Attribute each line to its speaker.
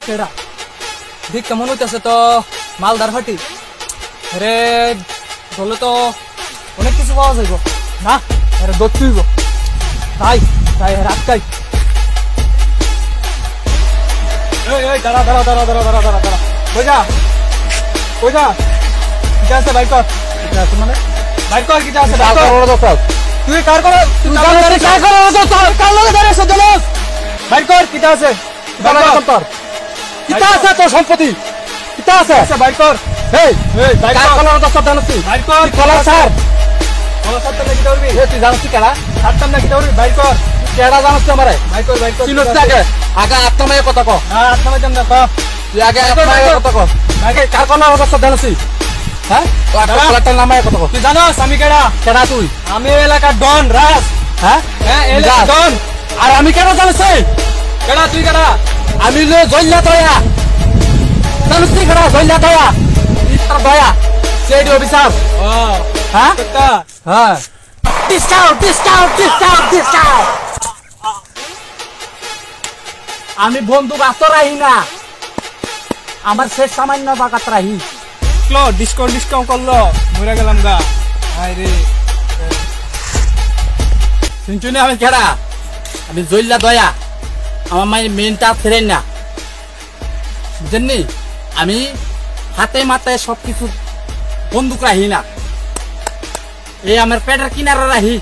Speaker 1: কেডা দেখ কেমন হইতেছে তো মালদার হাটি রে বলে তো অনেক কিছু পাওয়া যাইব না আরে দৌড় তুইব তাই তাই রাতকাই দাঁড়া দাঁড়া দাঁড়া দাঁড়া দাঁড়া দাঁড়া দাঁড়া কই যা কি আছে বাইক কর কি আছে মানে বাইক কর কি আছে তুই কার কর তুই কার কর কার লগে দাঁড়াইছ দলস বাইক কর কি আছে দাঁড়া তোর কিতা আছে তোর সম্পত্তি কিতা আছে আচ্ছা বাইক কর এই বাইক কর কলার দস্তা জানছি বাইক কর কলার স্যার তো লাগি দৌড়বি তুই জানছি কেডা ছাড়তাম নাকি দৌড়বি বাইক কর কেডা জানছ আমারে বাইক কর চিনছ আগে আগে আত্মমায়ে কথা কও হ্যাঁ আত্মমায়ে জান না তুই আগে আত্মমায়ে কথা কও আগে কার কলার দস্তা জানছি হ্যাঁ কলারটার নামে কথা কও তুই জানোস আমি কেডা কেডা তুই আমি এলাকার ডন রাজ হ্যাঁ হ্যাঁ এলাকার ডন আর আমি কেডা জানছি কেডা তুই কেডা আমি লো জল্লা দয়া জানছি কেডা জল্লা দয়া ইস্তার দয়া সেডি অফিসার হ্যাঁ হ্যাঁ ডিসকাউন্ট ডিসকাউন্ট ডিসকাউন্ট ডিসকাউন্ট আমি বন্দুক আতরাই না আমার শেষ সামান্য বাকাত রাহি লো ডিসকাউন্ট ডিসকাউন্ট করলো মরে গেলাম গা হায় রে শুনছুনি আমি কেডা আমি জল্লা দয়া আমার মাই মেনটা ফেরেন না বুঝেননি আমি হাতে মাথায় সবকিছু বন্দুক রাহি না এই আমার পেটের কিনারে রাহি